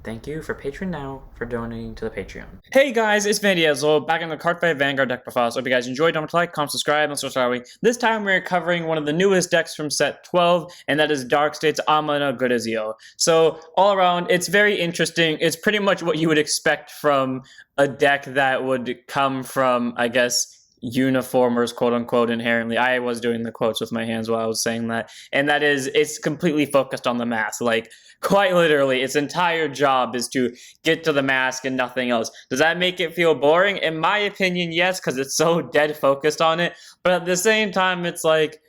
Thank you for Patreon now for donating to the Patreon. Hey guys, it's Vandiazzo, back in the Card Fight Vanguard deck profile. So hope you guys enjoyed. Don't forget to like, comment, subscribe, and so shall we. This time we're covering one of the newest decks from set 12, and that is Dark State's Ominagruzio. So all around, it's very interesting. It's pretty much what you would expect from a deck that would come from, I guess, uniformers, quote unquote, inherently. I was doing the quotes with my hands while I was saying that. And that is, it's completely focused on the mask. Like, quite literally, its entire job is to get to the mask and nothing else. Does that make it feel boring? In my opinion, yes, because it's so dead focused on it. But at the same time, it's like,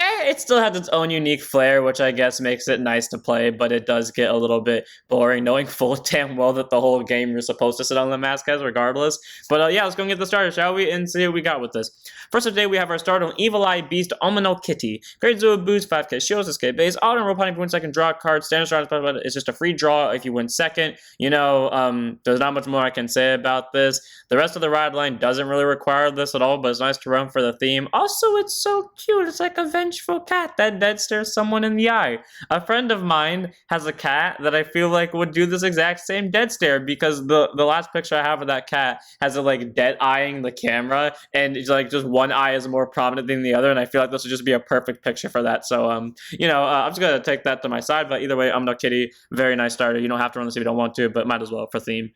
it still has its own unique flair, which I guess makes it nice to play, but it does get a little bit boring, knowing full damn well that the whole game you're supposed to sit on the mask as regardless. But yeah, let's go and get the started, shall we? And see what we got with this. First of the day, we have our start on Evil Eye Beast, Omino Kitty. Great Zoo boost, 5k shields, escape base. Auto roll punting, win second, draw a card. Standard start, it's just a free draw if you win second. You know, there's not much more I can say about this. The rest of the ride line doesn't really require this at all, but it's nice to run for the theme. Also, it's so cute. It's like a vengeful cat that dead stares someone in the eye. A friend of mine has a cat that I feel like would do this exact same dead stare, because the last picture I have of that cat has it like dead eyeing the camera, and it's like just one eye is more prominent than the other, and I feel like this would just be a perfect picture for that. So I'm just gonna take that to my side. But either way, I'm no kitty. Very nice starter. You don't have to run this if you don't want to, but might as well for theme.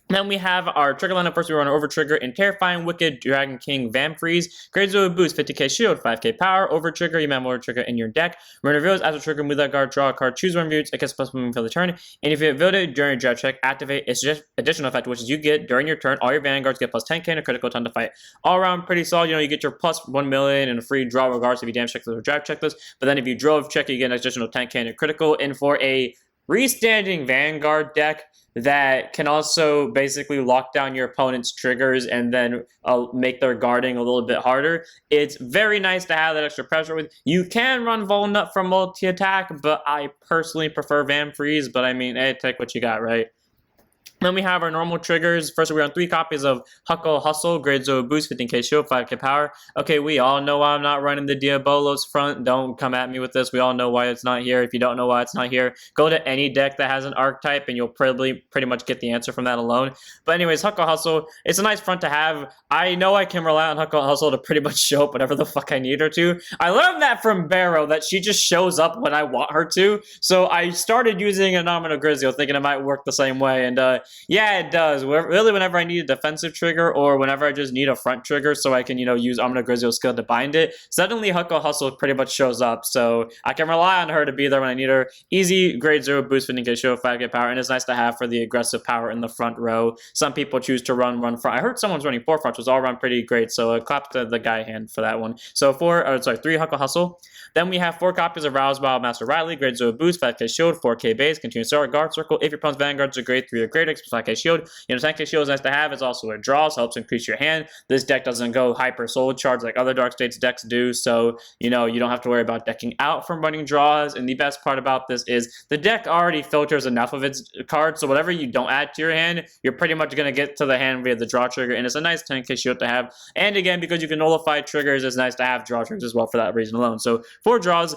Then we have our trigger lineup. First, we run Over Trigger and Terrifying Wicked Dragon King Vampfreeze. Great Zoo boost, 50k shield, 5k power. Over Trigger, you have Over Trigger in your deck. When it reveals, as a trigger, move that card, draw a card, choose one views, it gets plus movement for the turn. And if you revealed it during your draft check, activate its additional effect, which is you get during your turn, all your vanguards get plus 10k and a critical ton to fight. All around pretty solid. You know, you get your plus 1 million and a free draw regardless if you damage check this or draft check this. But then if you drove check, you get an additional 10k and a critical. And for a restanding Vanguard deck that can also basically lock down your opponent's triggers and then make their guarding a little bit harder, it's very nice to have that extra pressure with. You can run Volnut for multi-attack, but I personally prefer Vampfreeze, but I mean, hey, take what you got, right? Then we have our normal triggers. First, we run 3 copies of Huckle Hustle, Great Zoo boost, 15k shield, 5k power. Okay, we all know why I'm not running the Diabolos front. Don't come at me with this. We all know why it's not here. If you don't know why it's not here, go to any deck that has an archetype and you'll pretty much get the answer from that alone. But anyways, Huckle Hustle, it's a nice front to have. I know I can rely on Huckle Hustle to pretty much show up whatever the fuck I need her to. I learned that from Barrow, that she just shows up when I want her to. So I started using an Ominagruzio thinking it might work the same way, and yeah, it does. Really, whenever I need a defensive trigger or whenever I just need a front trigger so I can, use Ominagruzio's skill to bind it, suddenly Huckle Hustle pretty much shows up. So I can rely on her to be there when I need her. Easy grade 0 boost, 15k shield, 5k power, and it's nice to have for the aggressive power in the front row. Some people choose to run front. I heard someone's running 4 fronts, which all run pretty great, so clap to the guy hand for that one. So 3 Huckle Hustle. Then we have 4 copies of Rouse Wild Master Riley, grade 0 boost, 5k shield, 4k base, continuous start, guard circle. If your opponent's vanguards are grade 3 or greater, 5k shield. 10k shield is nice to have. It's also a draw, so helps increase your hand. This deck doesn't go hyper soul charge like other Dark States decks do, so you don't have to worry about decking out from running draws. And the best part about this is the deck already filters enough of its cards, so whatever you don't add to your hand, you're pretty much going to get to the hand via the draw trigger, and it's a nice 10k shield to have. And again, because you can nullify triggers, it's nice to have draw triggers as well for that reason alone. So 4 draws.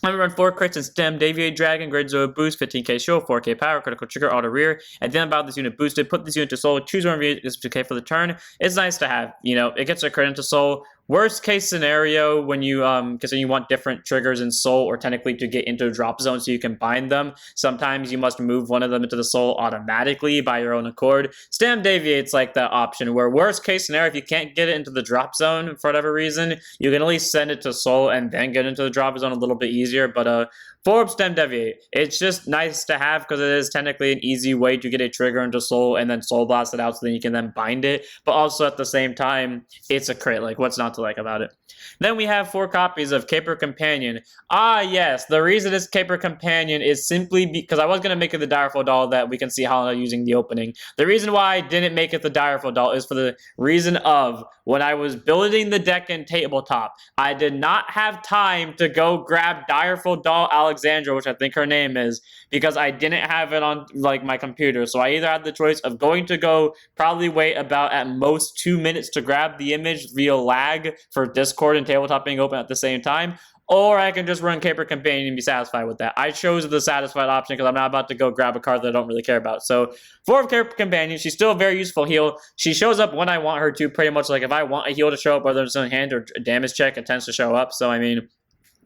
I'm going to run 4 crits and stem, Deviate Dragon, Grade 0 boost, 15k shield, 4k power, critical trigger, auto rear. At the end about this unit boosted, put this unit to soul, choose one review, it's 2k for the turn. It's nice to have, it gets a crit into soul. Worst case scenario when you, because then you want different triggers in soul or technically to get into a drop zone so you can bind them. Sometimes you must move one of them into the soul automatically by your own accord. Stem Deviate's like that option where worst case scenario, if you can't get it into the drop zone for whatever reason, you can at least send it to soul and then get into the drop zone a little bit easier. But 4 Stem Deviate, it's just nice to have because it is technically an easy way to get a trigger into soul and then soul blast it out so then you can then bind it. But also at the same time, it's a crit. Like, what's not to like about it? Then we have 4 copies of Caper Companion. Ah, yes, the reason it's Caper Companion is simply because I was going to make it the Direful doll that we can see how I'm using the opening. The reason why I didn't make it the Direful doll is for the reason of when I was building the deck in tabletop, I did not have time to go grab Direful doll Alexandra, which I think her name is, because I didn't have it on like my computer. So I either had the choice of going to go probably wait about at most 2 minutes to grab the image via lag for Discord and tabletop being open at the same time, or I can just run Caper Companion and be satisfied with that. I chose the satisfied option because I'm not about to go grab a card that I don't really care about. So 4 of Caper Companion, she's still a very useful heal. She shows up when I want her to, pretty much like if I want a heal to show up, whether it's in hand or a damage check, it tends to show up. So I mean,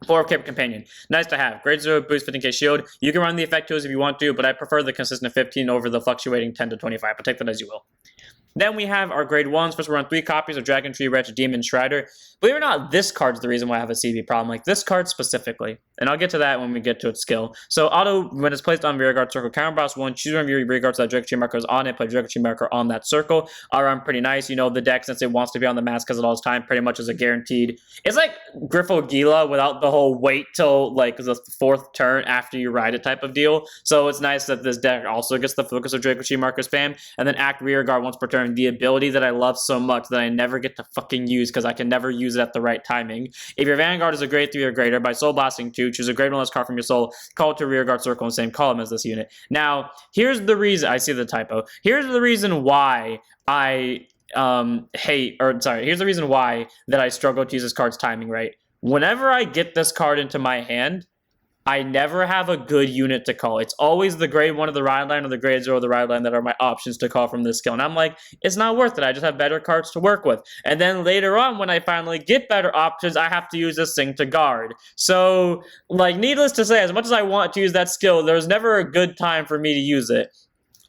4 of Caper Companion. Nice to have. Grade 0 boost 15k shield. You can run the effect tools if you want to, but I prefer the consistent 15 over the fluctuating 10 to 25, but take that as you will. Then we have our grade 1s. First, we're on 3 copies of Dragon Tree Wretch Demon Strider. Believe it or not, this card's the reason why I have a CB problem. Like, this card specifically. And I'll get to that when we get to its skill. So, auto, when it's placed on rearguard circle, counter boss 1, choose one of your rearguards that Dragon Tree marker is on it, put Dragon Tree marker on that circle. Around pretty nice. You know, the deck, since it wants to be on the mask because it all its time, pretty much is a guaranteed. It's like Griffo Gila without the whole wait till, like, the 4th turn after you ride it type of deal. So, it's nice that this deck also gets the focus of Dragon Tree marker spam. And then act rearguard once per turn. The ability that I love so much that I never get to fucking use because I can never use it at the right timing. If your Vanguard is a grade 3 or greater, by Soul Blasting 2, choose a grade 1 less card from your soul, call it to rearguard circle in the same column as this unit. Now, here's the reason, I see the typo, here's the reason why I here's the reason why that I struggle to use this card's timing right. Whenever I get this card into my hand, I never have a good unit to call. It's always the grade 1 of the ride line or the grade 0 of the ride line that are my options to call from this skill. And I'm like, it's not worth it. I just have better cards to work with. And then later on, when I finally get better options, I have to use this thing to guard. So, like, needless to say, as much as I want to use that skill, there's never a good time for me to use it.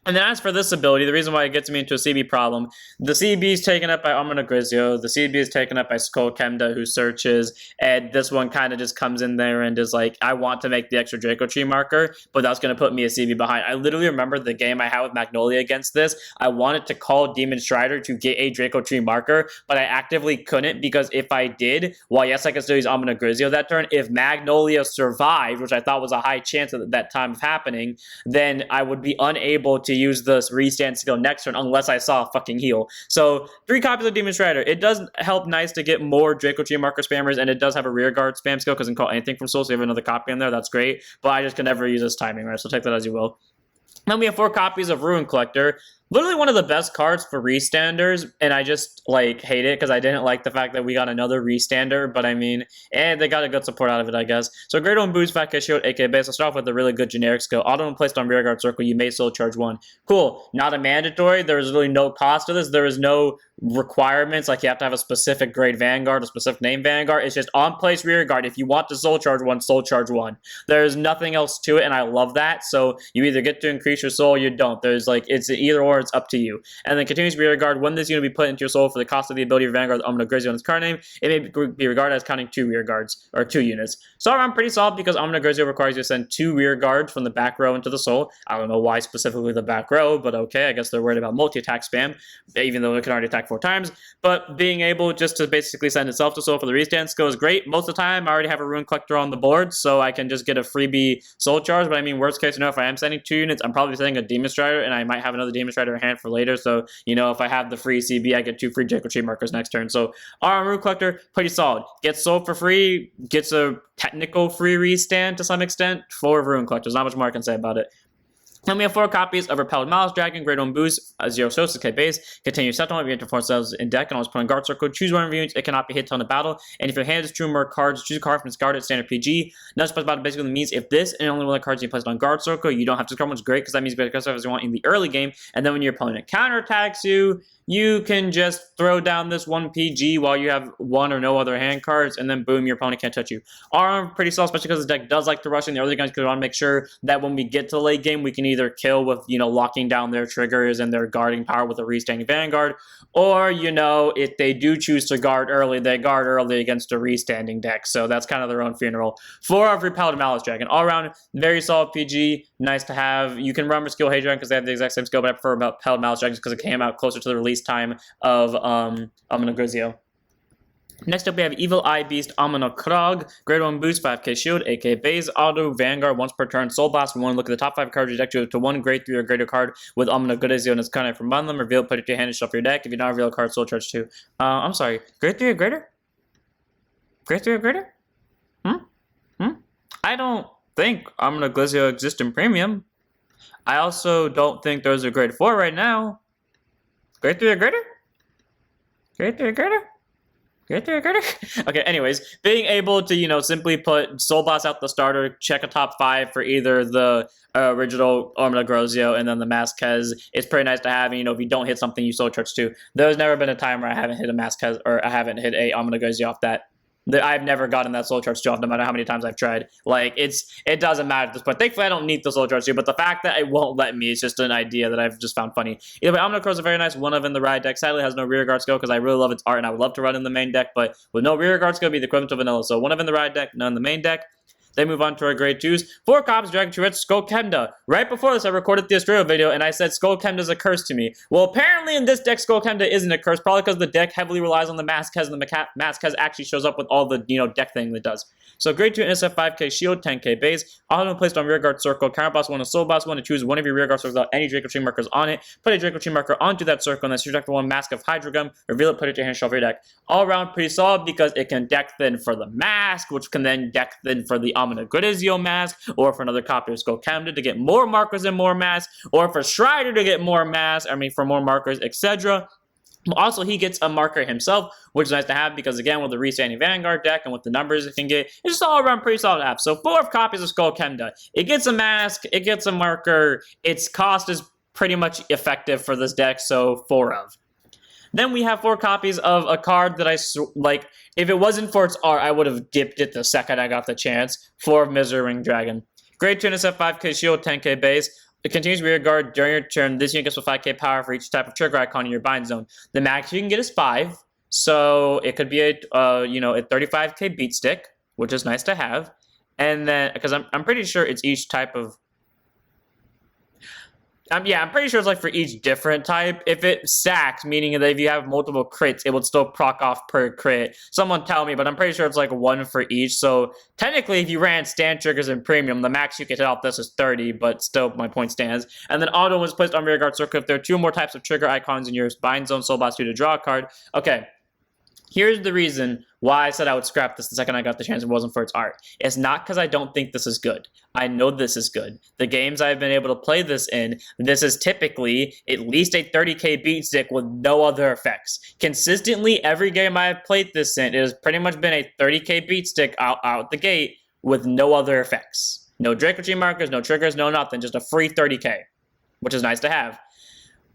And then as for this ability, the reason why it gets me into a CB problem, the CB is taken up by Ominagruzio, the CB is taken up by Skull Kemda, who searches, and this one kind of just comes in there and is like, I want to make the extra Draco Tree marker, but that's going to put me a CB behind. I literally remember the game I had with Magnolia against this. I wanted to call Demon Strider to get a Draco Tree marker, but I actively couldn't because if I did, well, yes, I could still use Ominagruzio that turn. If Magnolia survived, which I thought was a high chance at that time of happening, then I would be unable to use this restand skill next turn unless I saw a fucking heal. So 3 copies of Demon Strider. It does help nice to get more Draco Tree marker spammers, and it does have a rear guard spam skill because it can call anything from soul, so you have another copy in there. That's great, but I just can never use this timing, right? So take that as you will. Then we have 4 copies of Ruin Collector. Literally one of the best cards for restanders, and I just, like, hate it because I didn't like the fact that we got another restander, but I mean, they got a good support out of it, I guess. So grade 1 boost, 5k shield, aka base. I'll start off with a really good generic skill. Auto when placed on rearguard circle, you may soul charge 1. Cool. Not a mandatory. There is really no cost to this. There is no requirements, like you have to have a specific grade Vanguard, a specific name Vanguard. It's just on place rearguard. If you want to soul charge 1, soul charge 1. There's nothing else to it, and I love that. So you either get to increase your soul or you don't. There's like, it's either or, it's up to you. And then continuous rearguard, when this unit be put into your soul for the cost of the ability of Vanguard, Ominagruzio on its card name, it may be regarded as counting 2 rearguards, or 2 units. So I'm pretty solid because Ominagruzio requires you to send 2 rearguards from the back row into the soul. I don't know why specifically the back row, but okay, I guess they're worried about multi-attack spam, even though it can already attack 4 times. But being able just to basically send itself to soul for the restand skill is great. Most of the time, I already have a Ruin Collector on the board, so I can just get a freebie soul charge. But I mean, worst case scenario, if I am sending 2 units, I'm probably sending a Demon Strider, and I might have another Demon Strider in hand for later. So, you know, if I have the free CB, I get 2 free Draco Tree markers next turn. So, our Ruin Collector, pretty solid. Gets sold for free, gets a technical free restand to some extent for Ruin Collectors. Not much more I can say about it. Then we have 4 copies of Repelled Malice Dragon, grade 1 boost, 0 so 6k base. Continue settlement, you enter 4 cells in deck, and always put on guard circle. Choose one of your units, it cannot be hit on the battle. And if your hand is 2 or more cards, choose a card from its guarded standard PG. Not special battle basically means if this and only one of the cards you placed on guard circle, you don't have to discard one, which is great because that means you can as you want in the early game. And then when your opponent counterattacks you, you can just throw down this 1 PG while you have 1 or no other hand cards, and then boom, your opponent can't touch you. Are pretty solid, especially because the deck does like to rush in the early games, because we want to make sure that when we get to the late game, we can either kill with, you know, locking down their triggers and their guarding power with a restanding Vanguard, or, you know, if they do choose to guard early, they guard early against a restanding deck. So that's kind of their own funeral. 4 of Repelled Malice Dragon. All around, very solid PG. Nice to have. You can run with Skill Hydrogum because they have the exact same skill, but I prefer Repelled Malice Dragons because it came out closer to the release time of Ominagruzio. Next up, we have Evil Eye Beast Ominagruzio, grade 1 boost, 5k shield, aka base, auto, Vanguard, once per turn, soul blast 1, look at the top 5 cards of your deck, choose to 1 grade 3 or greater card with Ominagruzio and its kind from bundle, reveal, put it to your hand and shuffle your deck. If you don't reveal a card, soul charge 2. I'm sorry, grade 3 or greater? Grade 3 or greater? I don't think Ominagruzio exists in premium. I also don't think there's a grade 4 right now. Grade 3 or greater? Grade 3 or greater? Okay, anyways, being able to, simply put Soul Blast out the starter, check a top 5 for either the original Ominagruzio and then the Masques, it's pretty nice to have. And, if you don't hit something, you Soul Charge too. There's never been a time where I haven't hit a Masques or I haven't hit a Ominagruzio off that. I've never gotten that Soul Charge 2 off, no matter how many times I've tried. Like, it doesn't matter at this point. Thankfully, I don't need the Soul Charge 2, but the fact that it won't let me is just an idea that I've just found funny. Either way, Omnicorp is a very nice one of in the ride deck. Sadly, it has no rear guard skill because I really love its art and I would love to run in the main deck, but with no rear guard skill, it'd be the equivalent of vanilla. So one of in the ride deck, none in the main deck. Then move on to our grade 2s. 4 copies, Dragon Turret, Skullkemda. Right before this, I recorded the Astro video, and I said Skullkemda is a curse to me. Well, apparently in this deck, Skullkemda isn't a curse, probably because the deck heavily relies on the Masques, and the Masques actually shows up with all the, deck thing that does. So grade 2 NSF 5k shield, 10k base. Auto placed on rear guard circle. Counter boss 1 and soul boss 1 to choose one of your rear guard circles without any Draco tree markers on it. Put a Draco tree marker onto that circle, and then subtract the 1 Mask of Hydrogum. Reveal it, put it to your hand, shuffle your deck. All around pretty solid because it can deck thin for the Mask, which can then deck thin for the Ominagruzio Mask, or for another copy of Skullkemda to get more markers and more masks, or for Strider to get more masks, for more markers, etc. Also, he gets a marker himself, which is nice to have because, again, with the Restanding Vanguard deck and with the numbers it can get, it's just all around pretty solid to have. So 4 copies of Skullkemda. It gets a mask, it gets a marker, its cost is pretty much effective for this deck, so 4 of. Then we have 4 copies of a card that if it wasn't for its art, I would have dipped it the second I got the chance. 4 of Misery Ring Dragon. Grade 2 NSF 5k shield, 10k base. It continues rear guard during your turn. This unit gets with 5k power for each type of trigger icon in your bind zone. The max you can get is 5, so it could be a 35k beat stick, which is nice to have. And then, because I'm pretty sure it's each type of... I'm pretty sure it's for each different type. If it stacks, meaning that if you have multiple crits, it would still proc off per crit. Someone tell me, but I'm pretty sure it's 1 for each. So technically, if you ran stand triggers in premium, the max you could hit off this is 30, but still my point stands. And then auto was placed on rear guard circle if there are 2 more types of trigger icons in your bind zone. Soul Blast 2 to draw a card. Okay. Here's the reason why I said I would scrap this the second I got the chance. It wasn't for its art. It's not because I don't think this is good. I know this is good. The games I've been able to play this in, this is typically at least a 30k beat stick with no other effects. Consistently, every game I have played this in, it has pretty much been a 30k beat stick out the gate with no other effects. No Draco tree markers, no triggers, no nothing. Just a free 30k, which is nice to have.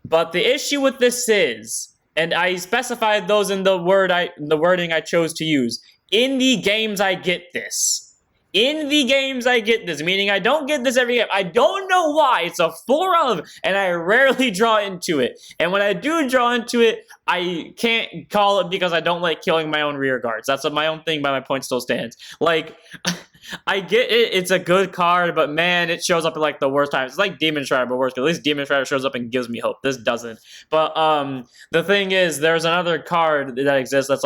But the issue with this is... and I specified those in the wording I chose to use. In the games I get this. In the games I get this, meaning I don't get this every game. I don't know why. It's a 4 of, and I rarely draw into it. And when I do draw into it, I can't call it because I don't like killing my own rear guards. That's my own thing, but my point still stands. I get it, it's a good card, but man, it shows up at the worst times. It's like Demon Strider, but worse, because at least Demon Strider shows up and gives me hope. This doesn't. But the thing is, there's another card that exists that's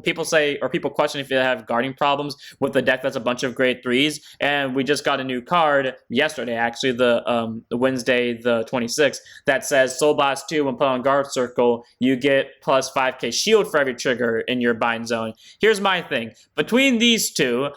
people say, or people question if they have guarding problems with the deck that's a bunch of grade 3s, and we just got a new card yesterday, actually, the Wednesday, the 26th, that says Soul Blast 2, when put on guard circle, you get plus 5k shield for every trigger in your bind zone. Here's my thing. Between these two,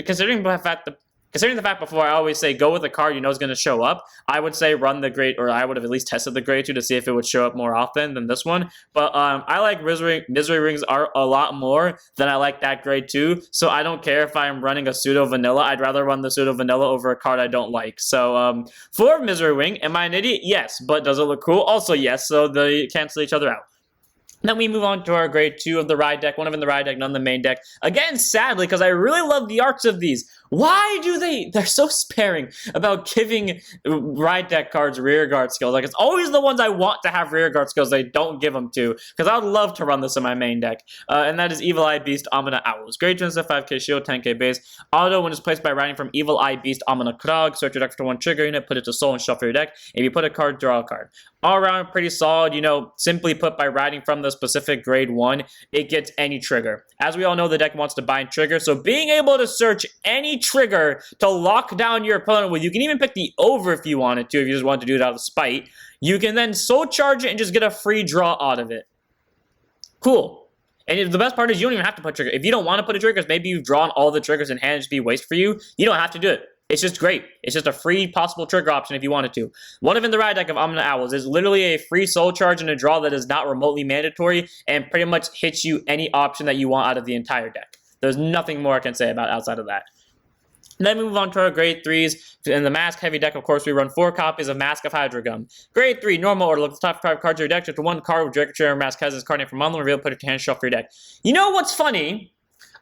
considering the fact before I always say go with a card you know is going to show up, I would say run the grade, or I would have at least tested the grade 2 to see if it would show up more often than this one. But I like Misery Rings art a lot more than I like that grade 2, so I don't care if I'm running a pseudo vanilla. I'd rather run the pseudo vanilla over a card I don't like. So for Misery Ring, am I an idiot? Yes. But does it look cool? Also yes, so they cancel each other out. Then we move on to our grade 2 of the ride deck. One of them in the ride deck, none in the main deck. Again, sadly, because I really love the arts of these. Why do they're so sparing about giving ride deck cards rear guard skills? It's always the ones I want to have rear guard skills they don't give them to, because I would love to run this in my main deck. And that is Evil Eye Beast, Amina Owls. Grade 2 instead 5k shield, 10k base. Auto, when it's placed by riding from Evil Eye Beast, Amina Krog. Search your deck for 1 trigger unit, put it to soul, and shuffle your deck. If you put a card, draw a card. All around, pretty solid. Simply put, by riding from the specific grade 1, it gets any trigger. As we all know, the deck wants to bind trigger, so being able to search any trigger to lock down your opponent with, you can even pick the over if you wanted to, if you just wanted to do it out of spite. You can then soul charge it and just get a free draw out of it. Cool. And the best part is you don't even have to put trigger. If you don't want to put a trigger, because maybe you've drawn all the triggers in hand and just be waste for you, you don't have to do it. It's just great. It's just a free possible trigger option if you wanted to. One of in the ride deck of Omina Owls is literally a free soul charge and a draw that is not remotely mandatory and pretty much hits you any option that you want out of the entire deck. There's nothing more I can say about outside of that. Then we move on to our grade 3s. In the Mask heavy deck, of course, we run 4 copies of Mask of Hydrogum. Grade 3, normal order. Look at the top 5 cards of your deck. Just 1 card with Draco or Mask has this card name from Monland. Reveal, put it to hand, shuffle your deck. You know what's funny?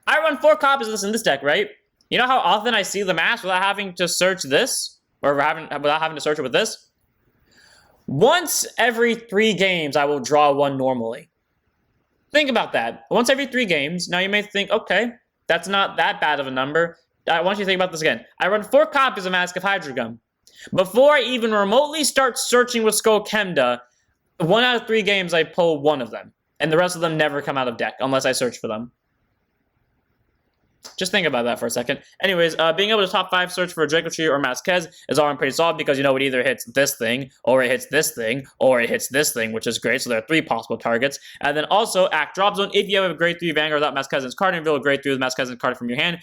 I run 4 copies of this in this deck, right? You know how often I see the Mask without having to search this? Or without having to search it with this? Once every 3 games, I will draw 1 normally. Think about that. Once every 3 games. Now you may think, okay, that's not that bad of a number. I want you to think about this again. I run 4 copies of Mask of Hydrogum. Before I even remotely start searching with Skullkemda, 1 out of 3 games I pull 1 of them. And the rest of them never come out of deck unless I search for them. Just think about that for a second. Anyways, being able to top 5 search for a Draco or Masques is already pretty solid because, you know, it either hits this thing, or it hits this thing, or it hits this thing, which is great. So there are 3 possible targets. And then also, act drop zone. If you have a grade 3 Vanguard without Masques' card, reveal a grade 3 with Masques' card from your hand,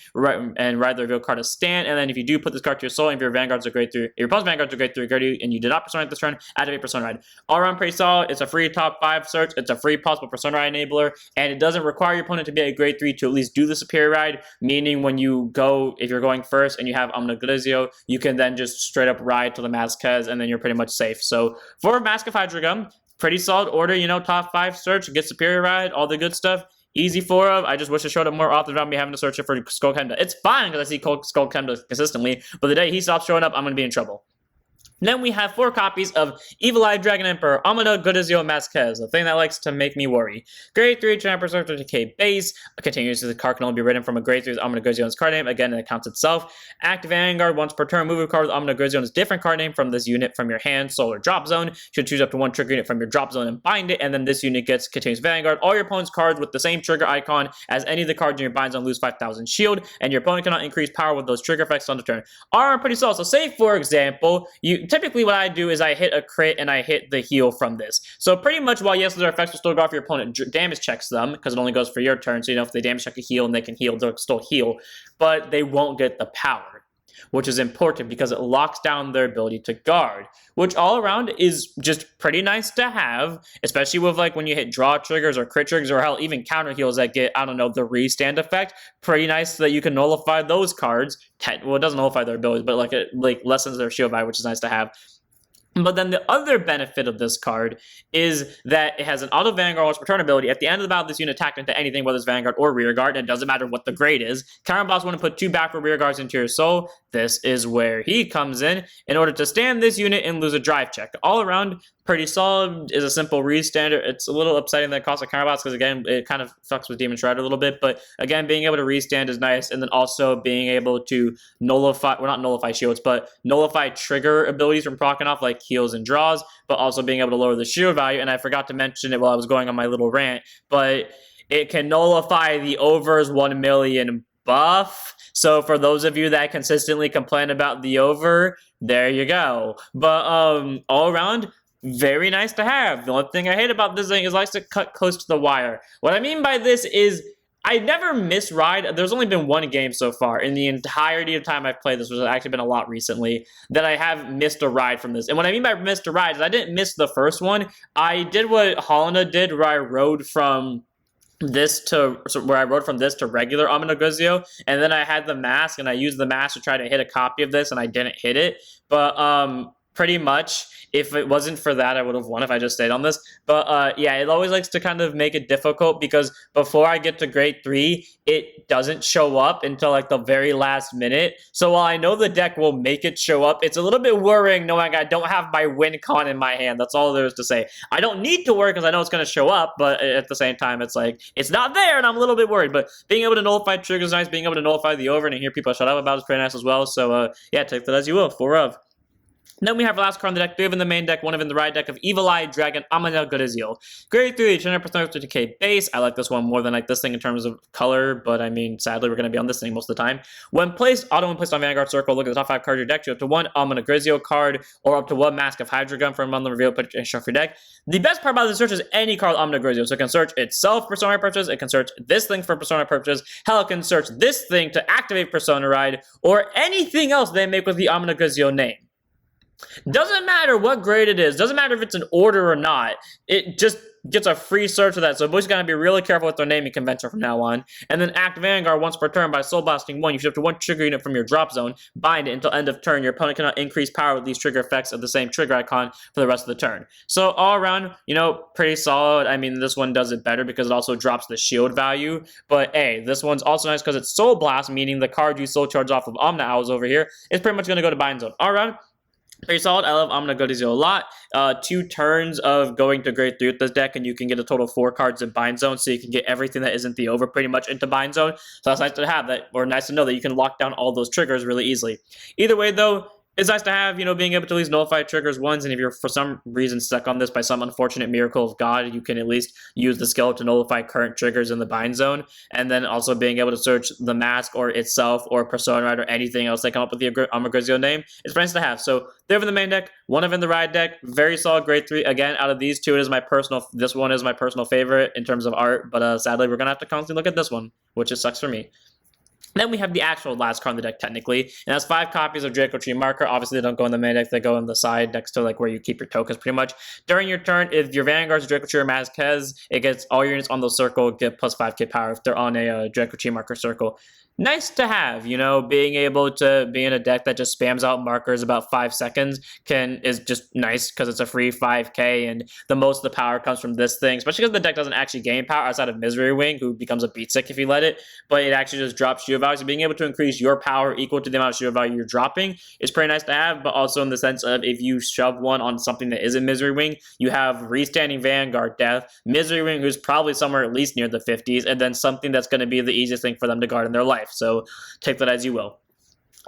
and ride the reveal card as stand. And then if you do put this card to your soul, if your Vanguard's a grade 3, if your opponent's Vanguard's a grade 3, and you did not Persona this turn, activate Persona Ride. All around pretty solid. It's a free top 5 search. It's a free possible Persona Ride enabler. And it doesn't require your opponent to be a grade 3 to at least do the Superior Ride, meaning when you go, if you're going first and you have Ominagruzio, you can then just straight up ride to the Masques and then you're pretty much safe. So for Mask of Hydrogum, pretty solid order, you know, top 5 search, get Superior Ride, all the good stuff. Easy 4 of. I just wish it showed up more often without me having to search it for Skullkemda. It's fine because I see Skullkemda consistently, but the day he stops showing up, I'm going to be in trouble. Then we have 4 copies of Evil Eye Dragon Emperor, Ominagruzio Masques, a thing that likes to make me worry. Grade 3 Tramper Circle Decay base, continues the card can only be written from a grade 3 with Ominagruzio's card name, again it counts itself. Active Vanguard, once per turn, move a card with Ominagruzio's different card name from this unit from your hand, soul, or drop zone. You should choose up to 1 trigger unit from your drop zone and bind it, and then this unit gets continuous Vanguard. All your opponent's cards with the same trigger icon as any of the cards in your bind zone lose 5,000 shield, and your opponent cannot increase power with those trigger effects on the turn. Are pretty solid. So say, for example, typically what I do is I hit a crit and I hit the heal from this. So pretty much while yes, their effects will still go off your opponent, damage checks them, because it only goes for your turn, so you know if they damage check a heal and they can heal, they'll still heal, but they won't get the power, which is important because it locks down their ability to guard, which all around is just pretty nice to have, especially with like when you hit draw triggers or crit triggers or hell, even counter heals that get, I don't know, the restand effect. Pretty nice that you can nullify those cards. Well, it doesn't nullify their abilities, but it lessens their shield value, which is nice to have. But then the other benefit of this card is that it has an auto Vanguard once per turn ability. At the end of the battle, this unit attacked into anything, whether it's Vanguard or Rearguard, and it doesn't matter what the grade is. Counter boss want to put 2 backward Rearguards into your soul. This is where he comes in order to stand this unit and lose a drive check. All around, pretty solid, is a simple restander. It's a little upsetting that it costs a counter boss because, again, it kind of fucks with Demon Shredder a little bit. But, again, being able to restand is nice. And then also being able to nullify, well, not nullify shields, but nullify trigger abilities from proccing off, like heals and draws, but also being able to lower the shield value. And I forgot to mention it while I was going on my little rant, but it can nullify the overs 1 million buff. So for those of you that consistently complain about the over, there you go. But all around, very nice to have. The only thing I hate about this thing is it likes to cut close to the wire. What I mean by this is I never miss ride. There's only been 1 game so far in the entirety of time I've played this, which has actually been a lot recently, that I have missed a ride from this. And what I mean by missed a ride is I didn't miss the first one. I did what Hollanda did, where I rode from this to regular Ominagruzio, and then I had the mask, and I used the mask to try to hit a copy of this, and I didn't hit it. But pretty much, if it wasn't for that, I would have won if I just stayed on this. But yeah, it always likes to kind of make it difficult because before I get to grade 3, it doesn't show up until like the very last minute. So while I know the deck will make it show up, it's a little bit worrying knowing I don't have my win con in my hand. That's all there is to say. I don't need to worry because I know it's going to show up, but at the same time, it's like, it's not there and I'm a little bit worried. But being able to nullify triggers is nice. Being able to nullify the over and hear people shut up about it is pretty nice as well. So yeah, take that as you will. 4 of. And then we have our last card on the deck, 3 of in the main deck, 1 of in the right deck of Evil Eye Dragon Ominagruzio. Grade 3, 200% to decay base. I like this one more than like this thing in terms of color, but I mean, sadly, we're going to be on this thing most of the time. When placed, auto when placed on Vanguard Circle, look at the top 5 cards of your deck, you up to 1 Ominagruzio card, or up to 1 Mask of Hydrogum from among the reveal, put it in shuffle your deck. The best part about this search is any card Ominagruzio. So it can search itself for Persona purposes, it can search this thing for Persona purposes, hell, it can search this thing to activate Persona Ride, or anything else they make with the Ominagruzio name. Doesn't matter what grade it is, doesn't matter if it's an order or not, it just gets a free search of that. So boys gotta be really careful with their naming convention from now on. And then act Vanguard once per turn by Soul Blasting 1. You should have to 1 trigger unit from your drop zone, bind it until end of turn. Your opponent cannot increase power with these trigger effects of the same trigger icon for the rest of the turn. So all around, you know, pretty solid. I mean, this one does it better because it also drops the shield value. But hey, this one's also nice because it's Soul Blast, meaning the card you soul charge off of Omna Owls over here is pretty much gonna go to bind zone. All around, pretty solid. I love Ominagruzio a lot. 2 turns of going to grade 3 with this deck, and you can get a total of 4 cards in bind zone, so you can get everything that isn't the over pretty much into bind zone. So that's nice to have that, or nice to know that you can lock down all those triggers really easily. Either way, though, it's nice to have, you know, being able to at least nullify triggers once, and if you're for some reason stuck on this by some unfortunate miracle of God, you can at least use the skill to nullify current triggers in the bind zone, and then also being able to search the mask or itself or Persona Ride or anything else they come up with the Ominagruzio name. It's nice to have. So they're in the main deck, 1 of in the ride deck, very solid grade 3. Again, out of these 2, this one is my personal favorite in terms of art, but sadly we're gonna have to constantly look at this one, which just sucks for me. Then we have the actual last card in the deck, technically, and that's 5 copies of Draco Tree Marker. Obviously, they don't go in the main deck, they go in the side next to like where you keep your tokens, pretty much. During your turn, if your Vanguard's Draco Tree or Masques, it gets all your units on the circle get plus 5k power if they're on a Draco Tree Marker circle. Nice to have, you know, being able to be in a deck that just spams out markers about 5 seconds is just nice because it's a free 5k, and the most of the power comes from this thing, especially because the deck doesn't actually gain power outside of Misery Wing, who becomes a beat sick if you let it, but it actually just drops shield value. So being able to increase your power equal to the amount of shield value you're dropping is pretty nice to have, but also in the sense of if you shove one on something that isn't Misery Wing, you have Restanding Vanguard Death, Misery Wing, who's probably somewhere at least near the 50s, and then something that's going to be the easiest thing for them to guard in their life. So take that as you will.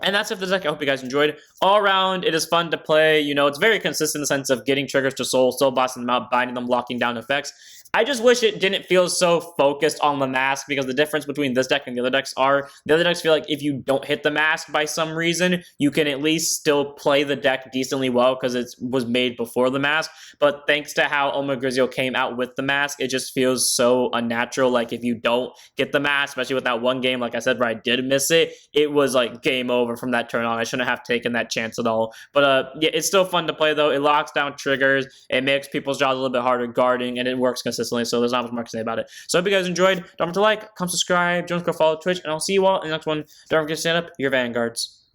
And that's it for the deck. I hope you guys enjoyed. All around, it is fun to play. You know, it's very consistent in the sense of getting triggers to soul blasting them out, binding them, locking down effects. I just wish it didn't feel so focused on the mask, because the difference between this deck and the other decks are, the other decks feel like if you don't hit the mask by some reason, you can at least still play the deck decently well because it was made before the mask. But thanks to how Ominagruzio came out with the mask, it just feels so unnatural. Like if you don't get the mask, especially with that one game, like I said, where I did miss it, it was like game over from that turn on. I shouldn't have taken that chance at all. But yeah, it's still fun to play though. It locks down triggers, it makes people's jobs a little bit harder guarding, and it works consistently, so there's not much more to say about it. So I hope you guys enjoyed. Don't forget to like, comment, subscribe, don't forget to follow Twitch, and I'll see you all in the next one. Don't forget to stand up your Vanguards.